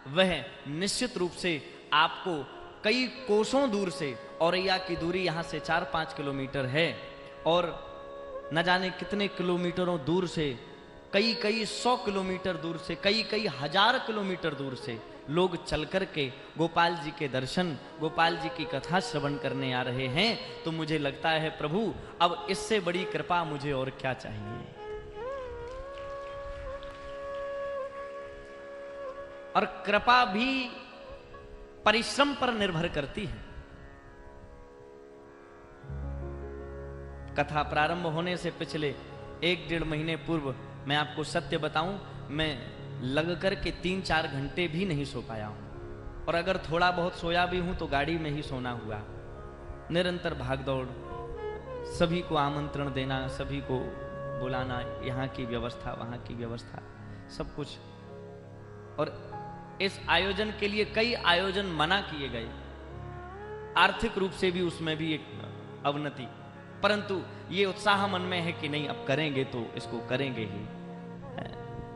वह निश्चित रूप से आपको कई कोसों दूर से, औरैया की दूरी यहाँ से 4-5 किलोमीटर है, और न जाने कितने किलोमीटरों दूर से, कई 100 किलोमीटर दूर से, कई हजार किलोमीटर दूर से लोग चल कर के गोपाल जी के दर्शन, गोपाल जी की कथा श्रवण करने आ रहे हैं। तो मुझे लगता है प्रभु अब इससे बड़ी कृपा मुझे और क्या चाहिए। और कृपा भी परिश्रम पर निर्भर करती है। कथा प्रारंभ होने से पिछले 1-1.5 महीने पूर्व मैं आपको सत्य बताऊं, मैं लग कर के 3-4 घंटे भी नहीं सो पाया हूं, और अगर थोड़ा बहुत सोया भी हूं तो गाड़ी में ही सोना हुआ। निरंतर भागदौड़, सभी को आमंत्रण देना, सभी को बुलाना, यहाँ की व्यवस्था वहाँ की व्यवस्था, सब कुछ। और इस आयोजन के लिए कई आयोजन मना किए गए, आर्थिक रूप से भी उसमें भी एक अवनति, परंतु ये उत्साह मन में है कि नहीं अब करेंगे तो इसको करेंगे ही।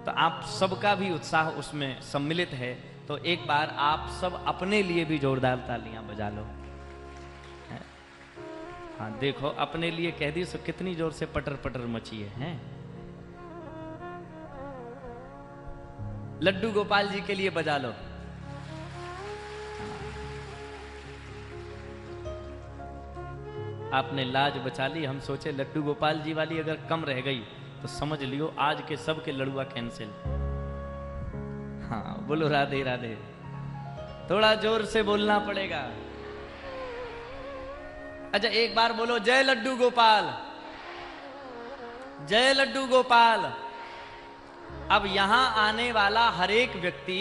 तो आप सबका भी उत्साह उसमें सम्मिलित है। तो एक बार आप सब अपने लिए भी जोरदार तालियां बजा लो। हाँ देखो, अपने लिए कह दी सो कितनी जोर से पटर पटर मची है। लड्डू गोपाल जी के लिए बजा लो। आपने लाज बचा ली। हम सोचे लड्डू गोपाल जी वाली अगर कम रह गई तो समझ लियो आज के सब के लड़ुआ कैंसिल। हाँ बोलो राधे राधे। थोड़ा जोर से बोलना पड़ेगा। अच्छा एक बार बोलो जय लड्डू गोपाल, जय लड्डू गोपाल। अब यहां आने वाला हर एक व्यक्ति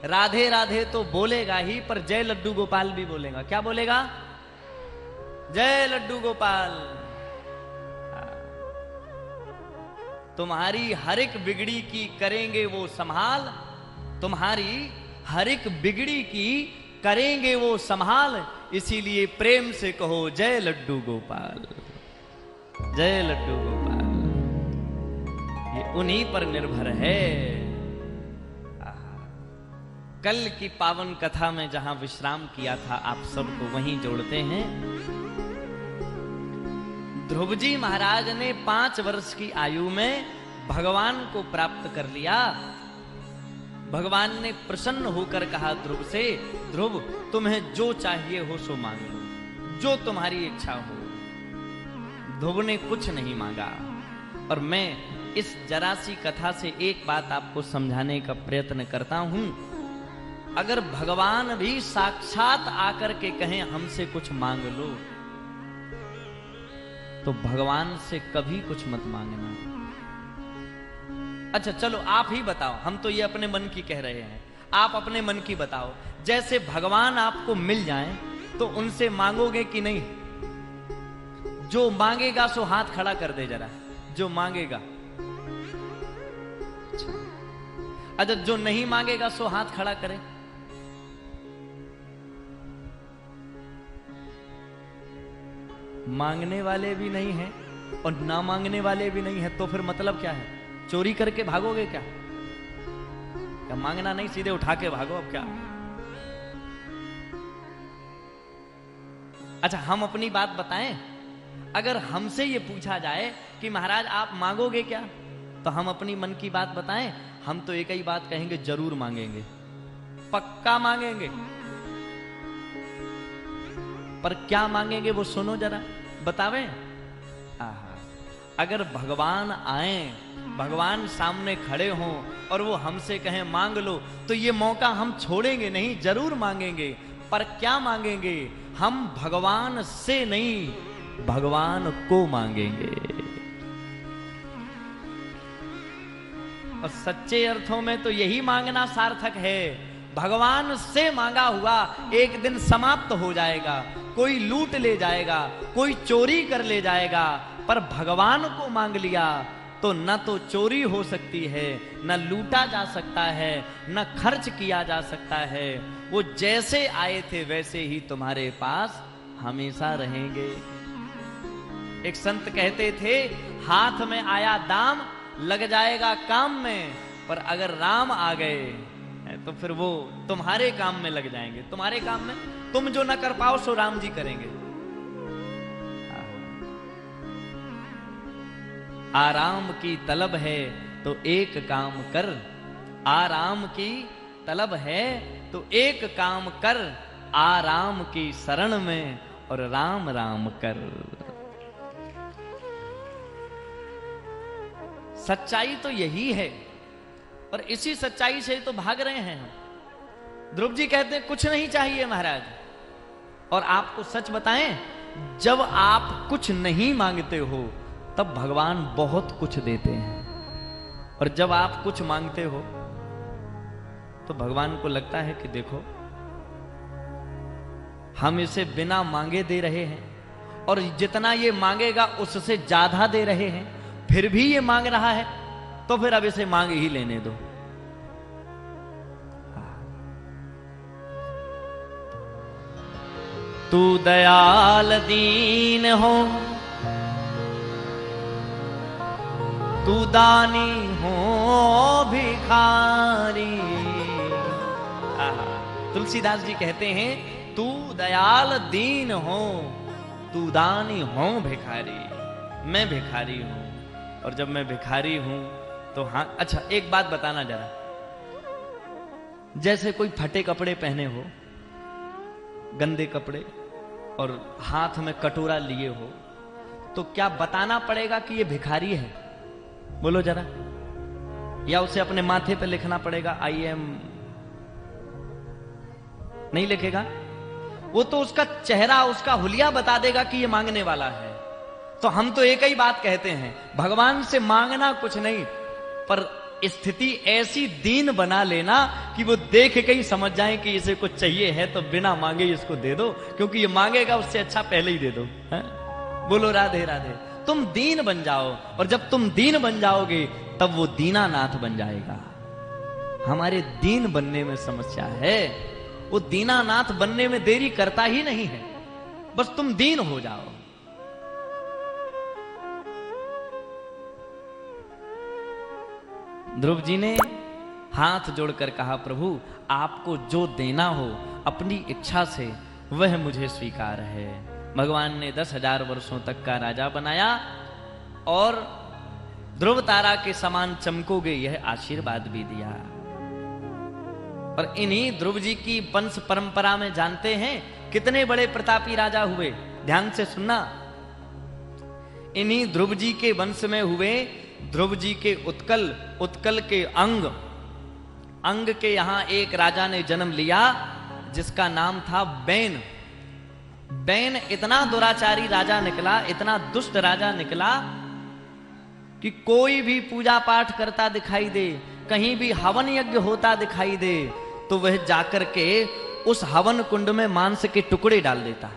राधे राधे तो बोलेगा ही, पर जय लड्डू गोपाल भी बोलेगा। क्या बोलेगा? जय लड्डू गोपाल। तुम्हारी हर एक बिगड़ी की करेंगे वो संभाल, तुम्हारी हर एक बिगड़ी की करेंगे वो संभाल, इसीलिए प्रेम से कहो जय लड्डू गोपाल, जय लड्डू गोपाल। ये उन्हीं पर निर्भर है। कल की पावन कथा में जहां विश्राम किया था आप सबको वहीं जोड़ते हैं। ध्रुव जी महाराज ने 5 वर्ष की आयु में भगवान को प्राप्त कर लिया। भगवान ने प्रसन्न होकर कहा ध्रुव से, ध्रुव तुम्हें जो चाहिए हो सो मांग लो, जो तुम्हारी इच्छा हो। ध्रुव ने कुछ नहीं मांगा। और मैं इस जरा सी कथा से एक बात आपको समझाने का प्रयत्न करता हूं। अगर भगवान भी साक्षात आकर के कहें हमसे कुछ मांग लो, तो भगवान से कभी कुछ मत मांगना। अच्छा चलो आप ही बताओ, हम तो ये अपने मन की कह रहे हैं, आप अपने मन की बताओ। जैसे भगवान आपको मिल जाएं तो उनसे मांगोगे कि नहीं? जो मांगेगा सो हाथ खड़ा कर दे जरा, जो मांगेगा। अच्छा जो नहीं मांगेगा सो हाथ खड़ा करे। मांगने वाले भी नहीं हैं और ना मांगने वाले भी नहीं है, तो फिर मतलब क्या है? चोरी करके भागोगे क्या? क्या मांगना नहीं, सीधे उठा के भागो अब क्या? अच्छा हम अपनी बात बताएं। अगर हमसे ये पूछा जाए कि महाराज आप मांगोगे क्या, तो हम अपनी मन की बात बताएं। हम तो एक ही बात कहेंगे, जरूर मांगेंगे, पक्का मांगेंगे। पर क्या मांगेंगे वो सुनो जरा, बतावें। अगर भगवान आए, भगवान सामने खड़े हों और वो हमसे कहें मांग लो, तो ये मौका हम छोड़ेंगे नहीं, जरूर मांगेंगे। पर क्या मांगेंगे? हम भगवान से नहीं, भगवान को मांगेंगे। और सच्चे अर्थों में तो यही मांगना सार्थक है। भगवान से मांगा हुआ एक दिन समाप्त हो जाएगा। कोई लूट ले जाएगा, कोई चोरी कर ले जाएगा, पर भगवान को मांग लिया तो न तो चोरी हो सकती है, न लूटा जा सकता है, न खर्च किया जा सकता है। वो जैसे आए थे वैसे ही तुम्हारे पास हमेशा रहेंगे। एक संत कहते थे, हाथ में आया दाम लग जाएगा काम में, पर अगर राम आ गए तो फिर वो तुम्हारे काम में लग जाएंगे, तुम्हारे काम में। तुम जो ना कर पाओ सो राम जी करेंगे। आराम की तलब है तो एक काम कर, आराम की तलब है तो एक काम कर, आराम की शरण में और राम राम कर। सच्चाई तो यही है और इसी सच्चाई से तो भाग रहे हैं हम। ध्रुव जी कहते हैं कुछ नहीं चाहिए महाराज, और आपको सच बताएं, जब आप कुछ नहीं मांगते हो तब भगवान बहुत कुछ देते हैं, और जब आप कुछ मांगते हो तो भगवान को लगता है कि देखो हम इसे बिना मांगे दे रहे हैं, और जितना ये मांगेगा उससे ज्यादा दे रहे हैं, फिर भी ये मांग रहा है, तो फिर अब इसे मांग ही लेने दो। तू दयाल दीन हो, तू दानी हो भिखारी। तुलसीदास जी कहते हैं तू दयाल दीन हो, तू दानी हो भिखारी। मैं भिखारी हूं, और जब मैं भिखारी हूं तो हाँ। अच्छा एक बात बताना जरा, जैसे कोई फटे कपड़े पहने हो, गंदे कपड़े, और हाथ में कटोरा लिए हो, तो क्या बताना पड़ेगा कि ये भिखारी है? बोलो जरा। या उसे अपने माथे पे लिखना पड़ेगा आई एम? नहीं लिखेगा। वो तो उसका चेहरा, उसका हुलिया बता देगा कि ये मांगने वाला है। तो हम तो एक ही बात कहते हैं, भगवान से मांगना कुछ नहीं, पर स्थिति ऐसी दीन बना लेना कि वो देख के ही समझ जाए कि इसे कुछ चाहिए है, तो बिना मांगे इसको दे दो, क्योंकि ये मांगेगा उससे अच्छा पहले ही दे दो। है? बोलो राधे राधे। तुम दीन बन जाओ, और जब तुम दीन बन जाओगे तब वो दीनानाथ बन जाएगा। हमारे दीन बनने में समस्या है, वो दीनानाथ बनने में देरी करता ही नहीं है। बस तुम दीन हो जाओ। ध्रुव जी ने हाथ जोड़कर कहा, प्रभु आपको जो देना हो अपनी इच्छा से वह मुझे स्वीकार है। भगवान ने 10,000 वर्षों तक का राजा बनाया, और ध्रुव तारा के समान चमकोगे यह आशीर्वाद भी दिया। और इन्हीं ध्रुव जी की वंश परंपरा में जानते हैं कितने बड़े प्रतापी राजा हुए। ध्यान से सुनना, इन्हीं ध्रुव जी के वंश में हुए ध्रुव जी के उत्कल, उत्कल के अंग, अंग के यहां एक राजा ने जन्म लिया जिसका नाम था बैन। बैन इतना दुराचारी राजा निकला, इतना दुष्ट राजा निकला कि कोई भी पूजा पाठ करता दिखाई दे, कहीं भी हवन यज्ञ होता दिखाई दे, तो वह जाकर के उस हवन कुंड में मांस के टुकड़े डाल देता।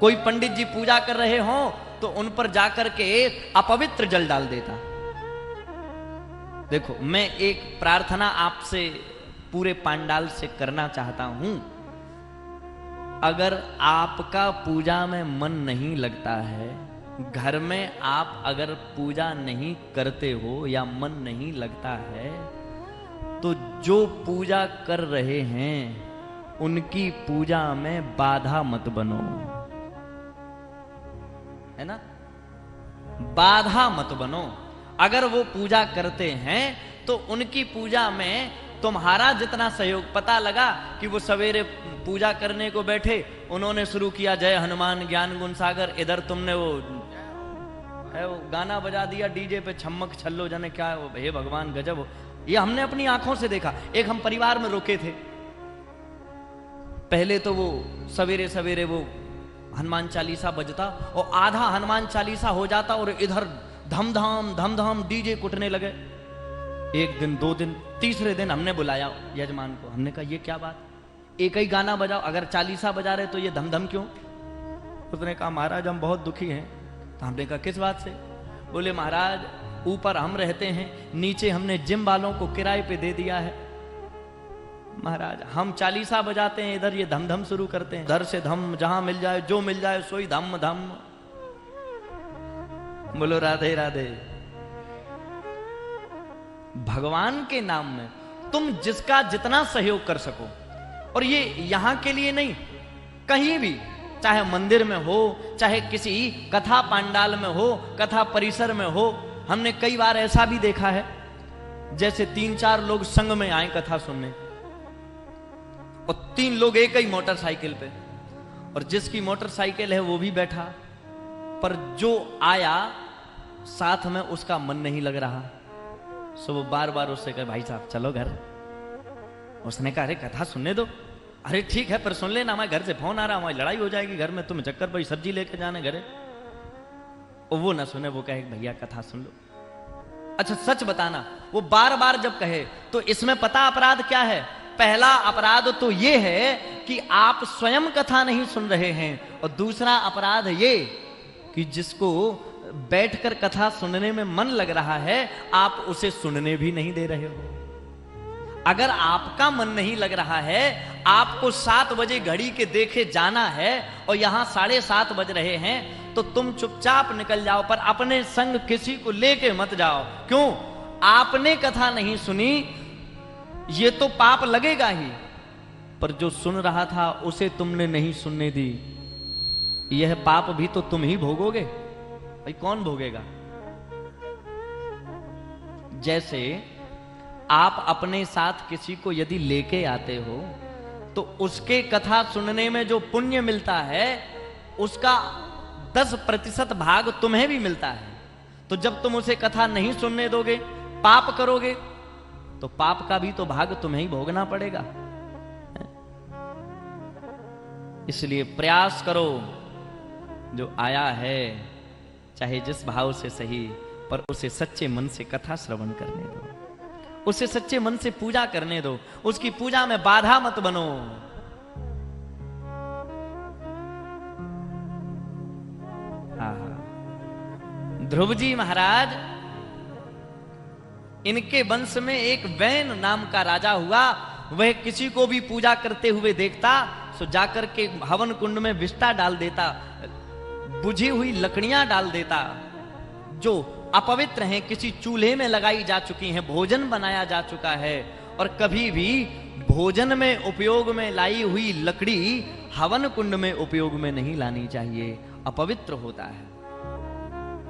कोई पंडित जी पूजा कर रहे हो तो उन पर जाकर के अपवित्र जल डाल देता। देखो, मैं एक प्रार्थना आपसे पूरे पांडाल से करना चाहता हूं। अगर आपका पूजा में मन नहीं लगता है, घर में आप अगर पूजा नहीं करते हो या मन नहीं लगता है, तो जो पूजा कर रहे हैं उनकी पूजा में बाधा मत बनो, है ना? बाधा मत बनो। अगर वो पूजा करते हैं तो उनकी पूजा में तुम्हारा जितना सहयोग, पता लगा कि वो सवेरे पूजा करने को बैठे, उन्होंने शुरू किया जय हनुमान ज्ञान गुण सागर, इधर तुमने वो गाना बजा दिया डीजे पे, छम्मक छल्लो जाने क्या, हे भगवान गजब हो। ये हमने अपनी आंखों से देखा। एक हम परिवार में रुके थे, पहले तो वो सवेरे सवेरे वो हनुमान चालीसा बजता और आधा हनुमान चालीसा हो जाता और इधर धमधाम डीजे कुटने लगे। एक दिन, 2 दिन, तीसरे दिन हमने बुलाया यजमान को, हमने कहा ये क्या बात, एक ही गाना बजाओ, अगर चालीसा बजा रहे तो ये धम क्यों? उसने कहा महाराज हम बहुत दुखी हैं। तो हमने कहा किस बात से? बोले महाराज ऊपर हम रहते हैं, नीचे हमने जिम वालों को किराए पे दे दिया है। महाराज हम चालीसा बजाते हैं, इधर ये धम शुरू करते हैं, धर से धम, जहां मिल जाए जो मिल जाए सोई धम। बोलो राधे राधे। भगवान के नाम में तुम जिसका जितना सहयोग कर सको। और ये यहां के लिए नहीं, कहीं भी, चाहे मंदिर में हो, चाहे किसी कथा पांडाल में हो, कथा परिसर में हो। हमने कई बार ऐसा भी देखा है, जैसे 3-4 लोग संग में आए कथा सुनने, और 3 लोग एक ही मोटरसाइकिल पे, और जिसकी मोटरसाइकिल है वो भी बैठा, पर जो आया साथ में उसका मन नहीं लग रहा। सो वो बार बार उससे कहे, भाई साहब चलो घर। उसने कहा, अरे कथा सुनने दो। अरे ठीक है, पर सुन लेना, हमारे घर से फोन आ रहा, हमारी लड़ाई हो जाएगी घर में, तुम्हें चक्कर भाई सब्जी लेके जाने घरे। और वो ना सुने, वो कहे, भैया कथा सुन लो। अच्छा सच बताना, वो बार बार जब कहे तो इसमें पता अपराध क्या है? पहला अपराध तो ये है कि आप स्वयं कथा नहीं सुन रहे हैं, और दूसरा अपराध ये कि जिसको बैठकर कथा सुनने में मन लग रहा है, आप उसे सुनने भी नहीं दे रहे हो। अगर आपका मन नहीं लग रहा है, आपको 7 बजे घड़ी के देखे जाना है और यहां 7:30 बज रहे हैं, तो तुम चुपचाप निकल जाओ, पर अपने संग किसी को लेके मत जाओ। क्यों? आपने कथा नहीं सुनी, ये तो पाप लगेगा ही, पर जो सुन रहा था उसे तुमने नहीं सुनने दी, यह पाप भी तो तुम ही भोगोगे। भाई कौन भोगेगा? जैसे आप अपने साथ किसी को यदि लेके आते हो, तो उसके कथा सुनने में जो पुण्य मिलता है, उसका 10% भाग तुम्हें भी मिलता है। तो जब तुम उसे कथा नहीं सुनने दोगे, पाप करोगे, तो पाप का भी तो भाग तुम्हें ही भोगना पड़ेगा। इसलिए प्रयास करो, जो आया है चाहे जिस भाव से सही, पर उसे सच्चे मन से कथा श्रवण करने दो, उसे सच्चे मन से पूजा करने दो, उसकी पूजा में बाधा मत बनो। ध्रुव जी महाराज, इनके वंश में एक वैन नाम का राजा हुआ। वह किसी को भी पूजा करते हुए देखता, सो जाकर के हवन कुंड में विष्ठा डाल देता, बुझी हुई लकड़ियां डाल देता जो अपवित्र हैं, किसी चूल्हे में लगाई जा चुकी हैं, भोजन बनाया जा चुका है। और कभी भी भोजन में उपयोग में लाई हुई लकड़ी हवन कुंड में उपयोग में नहीं लानी चाहिए, अपवित्र होता है।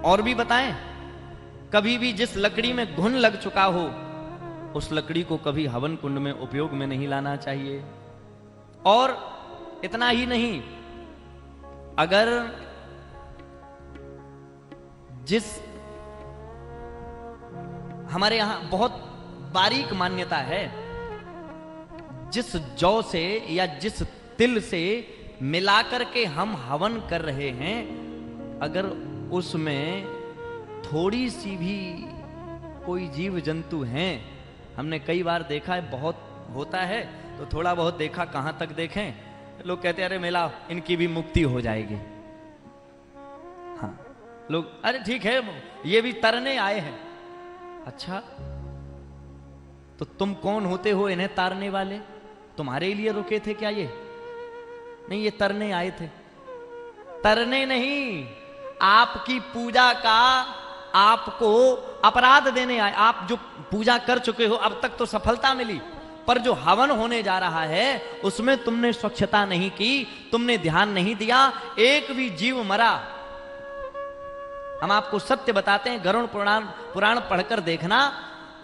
और भी बताएं, कभी भी जिस लकड़ी में घुन लग चुका हो, उस लकड़ी को कभी हवन कुंड में उपयोग में नहीं लाना चाहिए। और इतना ही नहीं, अगर जिस हमारे यहां बहुत बारीक मान्यता है, जिस जौ से या जिस तिल से मिलाकर के हम हवन कर रहे हैं, अगर उसमें थोड़ी सी भी कोई जीव जंतु हैं, हमने कई बार देखा है, बहुत होता है, तो थोड़ा बहुत देखा, कहां तक देखें, लोग कहते हैं अरे मिला, इनकी भी मुक्ति हो जाएगी। हाँ, लोग अरे ठीक है, ये भी तरने आए हैं। अच्छा, तो तुम कौन होते हो इन्हें तारने वाले? तुम्हारे लिए रुके थे क्या ये? नहीं, ये तरने आए थे। तरने नहीं, आपकी पूजा का आपको अपराध देने आए। आप जो पूजा कर चुके हो, अब तक तो सफलता मिली, पर जो हवन होने जा रहा है उसमें तुमने स्वच्छता नहीं की, तुमने ध्यान नहीं दिया, एक भी जीव मरा। हम आपको सत्य बताते हैं, गरुड़ पुराण पढ़कर देखना,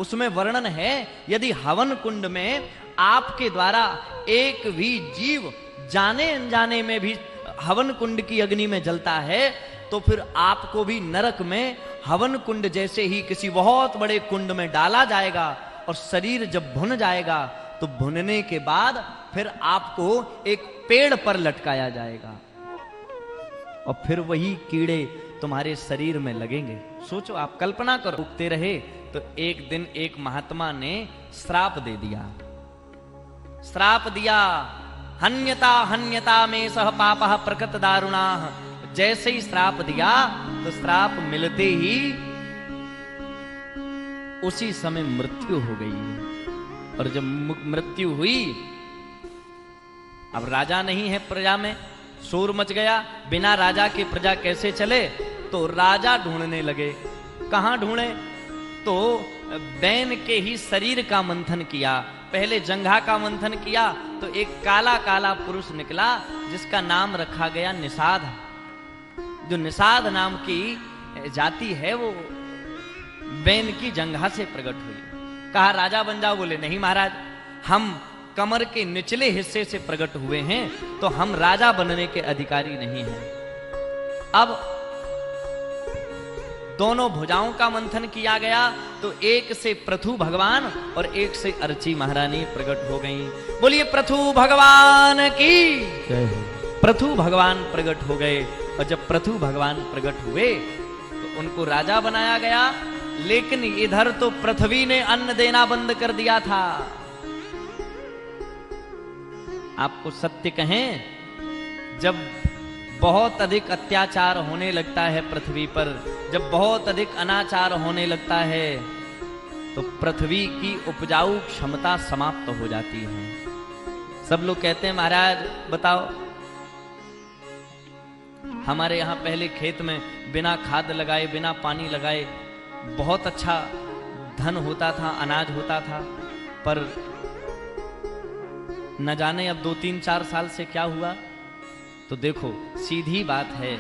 उसमें वर्णन है, यदि हवन कुंड में आपके द्वारा एक भी जीव जाने अनजाने में भी हवन कुंड की अग्नि में जलता है, तो फिर आपको भी नरक में हवन कुंड जैसे ही किसी बहुत बड़े कुंड में डाला जाएगा, और शरीर जब भुन जाएगा, तो भुनने के बाद फिर आपको एक पेड़ पर लटकाया जाएगा, और फिर वही कीड़े तुम्हारे शरीर में लगेंगे। सोचो, आप कल्पना करो, उगते रहे, तो एक दिन एक महात्मा ने श्राप दे दिया। श्राप दिया, हन्यता हन्यता में सह पापः प्रकृत दारुणा। जैसे ही श्राप दिया, तो श्राप मिलते ही उसी समय मृत्यु हो गई। और जब मृत्यु हुई, अब राजा नहीं है प्रजा में, शोर मच गया, बिना राजा के प्रजा कैसे चले, तो राजा ढूंढने लगे। कहां ढूंढे? तो बैन के ही शरीर का मंथन किया। पहले जंघा का मंथन किया तो एक काला काला पुरुष निकला जिसका नाम रखा गया निषाद। जो निषाद नाम की जाति है वो बैन की जंघा से प्रकट हुई। कहा राजा बन जाओ। बोले नहीं महाराज, हम कमर के निचले हिस्से से प्रकट हुए हैं तो हम राजा बनने के अधिकारी नहीं हैं। अब दोनों भुजाओं का मंथन किया गया तो एक से पृथु भगवान और एक से अर्ची महारानी प्रकट हो गईं। बोलिए पृथु भगवान की जय हो। पृथु भगवान प्रकट हो गए और जब पृथु भगवान प्रकट हुए तो उनको राजा बनाया गया। लेकिन इधर तो पृथ्वी ने अन्न देना बंद कर दिया था। आपको सत्य कहें, जब बहुत अधिक अत्याचार होने लगता है पृथ्वी पर, जब बहुत अधिक अनाचार होने लगता है तो पृथ्वी की उपजाऊ क्षमता समाप्त हो जाती है। सब लोग कहते हैं महाराज बताओ, हमारे यहां पहले खेत में बिना खाद लगाए बिना पानी लगाए बहुत अच्छा धन होता था, अनाज होता था, पर न जाने अब 2-3-4 साल से क्या हुआ। तो देखो सीधी बात है,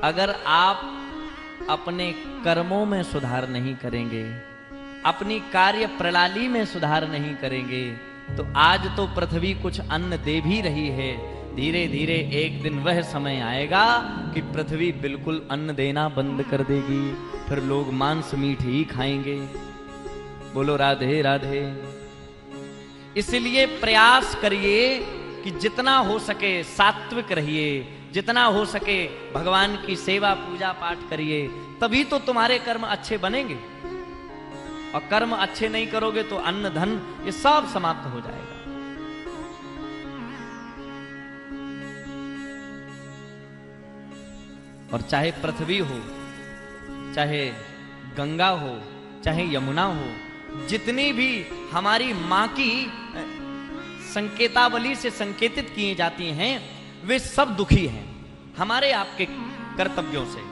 अगर आप अपने कर्मों में सुधार नहीं करेंगे, अपनी कार्य प्रणाली में सुधार नहीं करेंगे तो आज तो पृथ्वी कुछ अन्न दे भी रही है, धीरे धीरे एक दिन वह समय आएगा कि पृथ्वी बिल्कुल अन्न देना बंद कर देगी, फिर लोग मांस मीट ही खाएंगे। बोलो राधे राधे। इसलिए प्रयास करिए कि जितना हो सके सात्विक रहिए, जितना हो सके भगवान की सेवा पूजा पाठ करिए, तभी तो तुम्हारे कर्म अच्छे बनेंगे। और कर्म अच्छे नहीं करोगे तो अन्न धन ये सब समाप्त हो जाएगा। और चाहे पृथ्वी हो, चाहे गंगा हो, चाहे यमुना हो, जितनी भी हमारी मां की संकेतावली से संकेतित किए जाती हैं वे सब दुखी हैं हमारे आपके कर्तव्यों से।